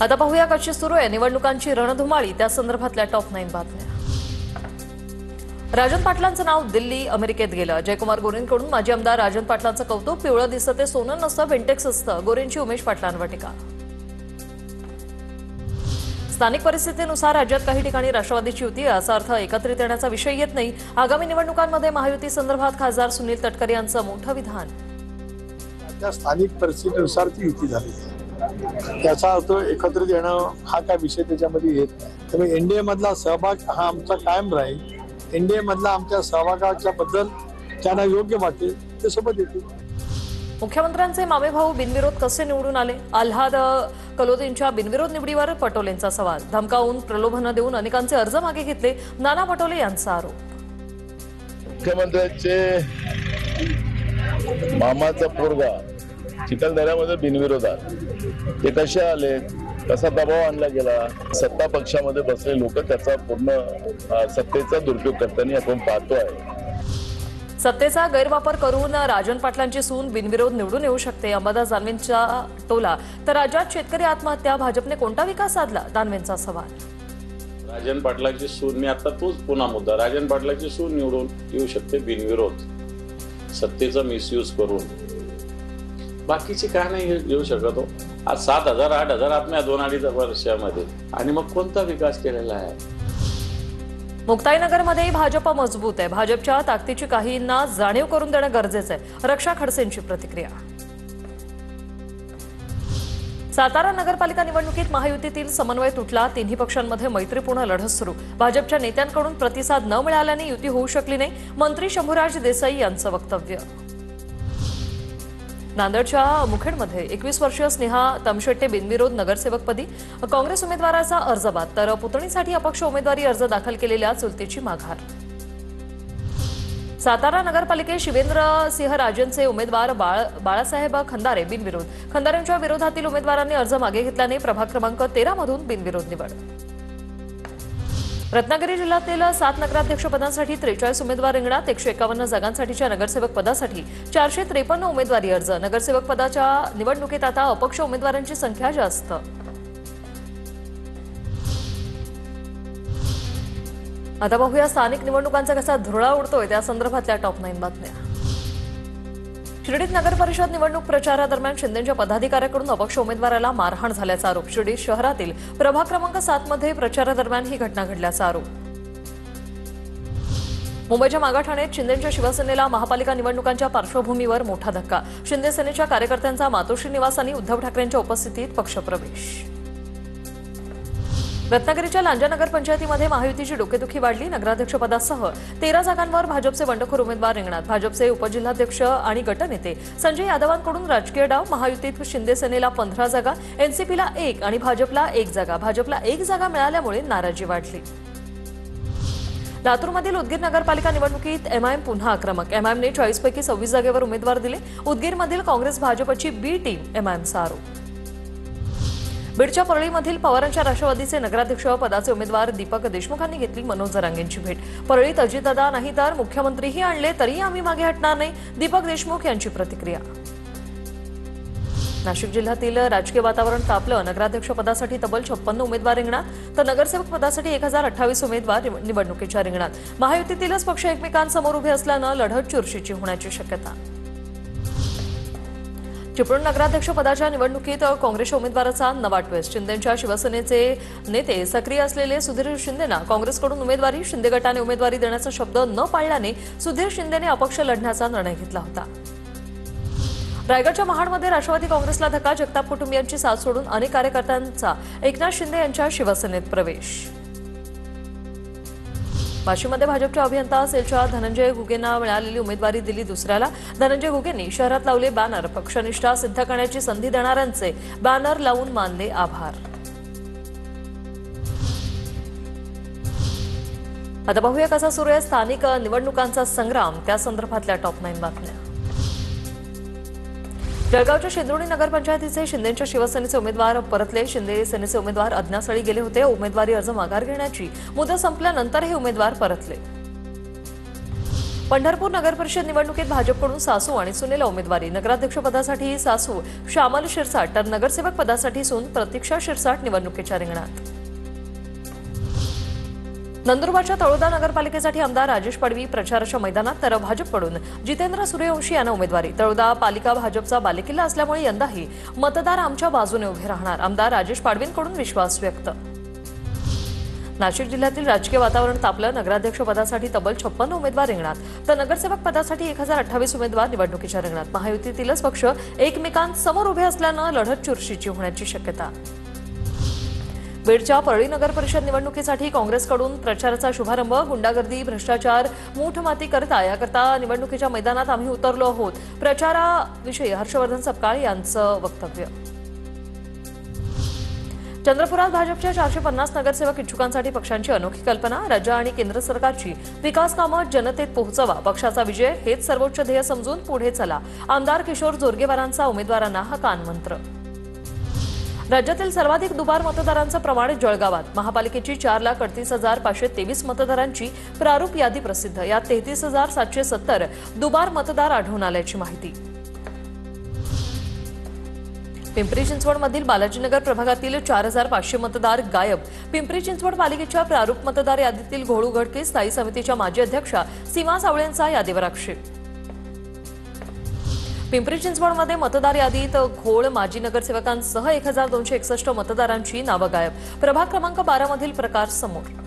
आता पाहूया कशी सुरू आहे निवडणुकांची रणधुमाळी, त्या संदर्भातल्या टॉप 9 बातम्या। राजन पाटलांचं नाव दिल्ली अमेरिकेत गेलं। जयकुमार गोरेंकडून माजी आमदार राजन पाटलांचं कौतुक। पिवळं दिसतं ते सोनं नसतं, बेंटेक्स असतं, गोरेंची उमेश पाटलांवर टीका। स्थानिक परिस्थितीनुसार राज्यात काही ठिकाणी राष्ट्रवादीची युती असा अर्थ एकत्रित येण्याचा विषय येत नाही। आगामी निवडणुकांमध्ये महायुती संदर्भात खासदार सुनील तटकरे यांचं मोठं विधान। त्या स्थानिक परिस्थितीनुसार ती युती झाली, त्याचा अर्थ एकत्रित येणं हा काय विषय त्याच्यामध्ये येत नाही। त्यामुळे एनडीए मधला सहभाग हा आमचा कायम राहील। एनडीए मधला आमच्या सहभागाच्या बद्दल त्यांना योग्य वाटेल ते सोबत येतील। मुख्यमंत्र्यांचे मामे भाऊ बिनविरोध कसे निवडून आले? आल्हाद कलोदींच्या बिनविरोध निवडीवर पटोलेंचा सवाल। धमकावून प्रलोभन देऊन अनेकांचे अर्ज मागे घेतले, नाना पटोले यांचा आरोप। मुख्यमंत्र्यांचे मामाचा पोरगा चिखलदऱ्यामध्ये बिनविरोधात ते कसे आले, कसा दबाव आणला गेला, सत्ता पक्षामध्ये बसलेले लोक त्याचा पूर्ण सत्तेचा दुरुपयोग करताना आपण पाहतोय। सत्तेचा गैरवापर करून राजन पाटलांची सून बिनविरोध निवडून येऊ शकते, अंबादास दानवेंचा टोला। तर राज्यात शेतकरी आत्महत्या, भाजपने कोणता विकास साधला? दानवेंचा सवाल। राजन पाटलांची सून, मी आता तोच पुन्हा मुद्दा, राजन पाटलांची सून निवडून येऊ शकते बिनविरोध, सत्तेचा मिसयूज करून। बाकीची काय नाही येऊ शकत हो। आज 7,000 8,000 आत्म्या 2-2.5 वर्षामध्ये, आणि मग कोणता विकास केलेला आहे? मुक्ताईनगरमध्ये भाजप मजबूत आहे, भाजपच्या ताकदीची काहींना जाणीव करून देणं गरजेचं आहे, रक्षा खडसेंची प्रतिक्रिया। सातारा नगरपालिका निवडणुकीत महायुतीतील समन्वय तुटला, तिन्ही पक्षांमध्ये मैत्रीपूर्ण लढत सुरू। भाजपच्या नेत्यांकडून प्रतिसाद न मिळाल्याने युती होऊ शकली नाही, मंत्री शंभूराज देसाई यांचं वक्तव्य। नांदेडच्या मुखेडमध्ये 21 वर्षीय स्नेहा तमशेट्टे बिनविरोध नगरसेवकपदी, काँग्रेस उमेदवाराचा अर्ज बाद, तर पुतणीसाठी अपक्ष उमेदवारी अर्ज दाखल केलेल्या चुलतीची माघार। सातारा नगरपालिकेत शिवेंद्रसिंह राजेंचे उमेदवार बाळासाहेब खंदारे बिनविरोध, खंदारेंच्या विरोधातील उमेदवारांनी अर्ज मागे घेतल्याने प्रभाग क्रमांक 13 मधून बिनविरोध निवड। रत्नागिरी जिल्ह्यातील 7 नगराध्यक्ष पदांसाठी 43 उमेदवार रिंगणात, 151 जागांसाठीच्या नगरसेवक पदासाठी 453 उमेदवारी अर्ज। नगरसेवक पदाच्या निवडणुकीत आता अपक्ष उमेदवारांची संख्या जास्त। आता पाहूया स्थानिक निवडणुकांचा कसा धुरळा उडतोय, त्या संदर्भातल्या टॉप 9 बातम्या। शिर्डीत नगर परिषद निवडणूक प्रचारादरम्यान शिंदेच्या पदाधिकाऱ्याकडून अपक्ष उमेदवाराला मारहाण झाल्याचा आरोप। शिर्डी शहरातील प्रभाग क्रमांक 7 मध्ये प्रचारादरम्यान ही घटना घडल्याचा आरोप। मुंबईच्या मागाठाण्यात शिंदेच्या शिवसेनेला महापालिका निवडणुकांच्या पार्श्वभूमीवर मोठा धक्का। शिंदे सेनेच्या कार्यकर्त्यांचा मातोश्री निवासानी उद्धव ठाकरेंच्या उपस्थितीत पक्षप्रवेश। रत्नागिरीच्या लांजा नगर पंचायतीमध्ये महायुतीची डोकेदुखी वाढली, नगराध्यक्षपदासह 13 जागांवर भाजपचे बंडखोर उमेदवार रिंगणात। भाजपचे उपजिल्हाध्यक्ष आणि गटनेते संजय यादवांकडून राजकीय डाव। महायुतीत शिंदे सेनेला 15 जागा, एनसीपीला 1 आणि भाजपला 1 जागा। भाजपला 1 जागा मिळाल्यामुळे नाराजी वाढली। लातूरमधील उदगीर नगरपालिका निवडणुकीत एमआयएम पुन्हा आक्रमक। एमआयएमने 40 पैकी 26 जागेवर उमेदवार दिले। उदगीरमधील काँग्रेस भाजपची बी टीम, एमआयएमचा आरोप। बीडच्या परळीमधील पवारांच्या राष्ट्रवादीचे नगराध्यक्ष पदाचे उमेदवार दीपक देशमुखांनी घेतली मनोज जरांगेंची भेट। परळीत अजितदादा नाही तर मुख्यमंत्रीही आणले तरी आम्ही मागे हटणार नाही, दीपक देशमुख यांची प्रतिक्रिया। नाशिक जिल्ह्यातील राजकीय वातावरण तापलं, नगराध्यक्ष पदासाठी तब्बल 56 उमेदवार रिंगणात, तर नगरसेवक पदासाठी 1028 उमेदवार निवडणुकीच्या रिंगणात। महायुतीतीलच पक्ष एकमेकांसमोर उभे असल्यानं लढत चुरशीची होण्याची शक्यता। चिपळूण नगराध्यक्ष पदाच्या निवडणुकीत काँग्रेसच्या उमेदवाराचा नवा ट्विस्ट। शिंदेच्या शिवसेनेचे नेते सक्रिय असलेले सुधीर शिंदेना काँग्रेसकडून उमेदवारी, शिंदे गटाने उमेदवारी देण्याचा शब्द न पाळल्याने सुधीर शिंदेने अपक्ष लढण्याचा निर्णय घेतला होता। रायगडच्या महाडमध्ये राष्ट्रवादी काँग्रेसला धक्का, जगताप कुटुंबियांची साथ सोडून अनेक कार्यकर्त्यांचा एकनाथ शिंदे यांच्या शिवसेनेत प्रवेश। वाशीमध्ये भाजपच्या अभियंता सेलच्या धनंजय घुगेंना मिळालेली उमेदवारी दिली दुसऱ्याला। धनंजय घुगेंनी शहरात लावले बॅनर, पक्षनिष्ठा सिद्ध करण्याची संधी देणाऱ्यांचे बॅनर लावून मानले आभार। आता पाहूया कसा सुरू आहे स्थानिक निवडणुकांचा संग्राम, त्या संदर्भातल्या टॉप 9 बातम्या। जळगावच्या शेंद्रुणी नगरपंचायतीचे शिंदेच्या शिवसेनेचे उमेदवार परतले। शिंदे सेनेचे उमेदवार अज्ञास्थळी गेले होते। उमेदवारी अर्ज माघार घेण्याची मुदत संपल्यानंतर हे उमेदवार परतले। पंढरपूर नगर परिषद निवडणुकीत भाजपकडून सासू आणि सुनेला उमेदवारी. नगराध्यक्षपदासाठी सासू श्यामल शिरसाट तर नगरसेवक पदासाठी सून प्रतीक्षा शिरसाट निवडणुकीच्या रिंगणात. नंदुरबारच्या तळोदा नगरपालिकेसाठी आमदार राजेश पाडवी प्रचाराच्या मैदानात तर भाजपकडून जितेंद्र सूर्यवंशी यांना उमेदवारी. तळोदा पालिका भाजपचा बालेकिल्ला असल्यामुळे यंदाही मतदार आमच्या बाजूने उभे राहणार, आमदार राजेश पाडवींकडून विश्वास व्यक्त. नाशिक जिल्ह्यातील राजकीय वातावरण तापलं. नगराध्यक्षपदासाठी तब्बल 56 उमेदवार रिंगणात तर नगरसेवक पदासाठी 1028 उमेदवार निवडणुकीच्या रिंगणात. महायुतीतीलच पक्ष एकमेकांसमोर उभे असल्यानं लढत चुरशीची होण्याची शक्यता. बीडच्या परळी नगर परिषद निवडणुकीसाठी काँग्रेसकडून प्रचाराचा शुभारंभ. गुंडागर्दी, भ्रष्टाचार, मूठमाती करता याकरता निवडणुकीच्या मैदानात आम्ही उतरलो आहोत. प्रचाराविषयी हर्षवर्धन सपकाळ यांचं वक्तव्य. चंद्रपुरात भाजपच्या 450 नगरसेवक इच्छुकांसाठी पक्षांची अनोखी कल्पना. राज्य आणि केंद्र सरकारची विकास कामं जनतेत पोहोचवा, पक्षाचा विजय हेच सर्वोच्च ध्येय समजून पुढे चला, आमदार किशोर जोरगेवारांचा उमेदवारांना हा कानमंत्र. राज्यातील सर्वाधिक दुबार मतदारांचं प्रमाण जळगावात. महापालिकेची 4,38,523 मतदारांची प्रारूप यादी प्रसिद्ध. यात 33,770 दुबार मतदार आढळून आल्याची माहिती. पिंपरी चिंचवडमधील बालाजीनगर प्रभागातील 4,500 मतदार गायब. पिंपरी चिंचवड पालिकेच्या प्रारूप मतदार यादीतील घोळ उघडकीस. स्थायी समितीच्या माजी अध्यक्षा सीमा सावळेंचा यादीवर आक्षेप. पिंपरी चिंचवडमध्ये मतदार यादीत घोळ. माजी नगरसेवकांसह 1,261 मतदारांची नावं गायब. प्रभाग क्रमांक 12 मधील प्रकार समोर.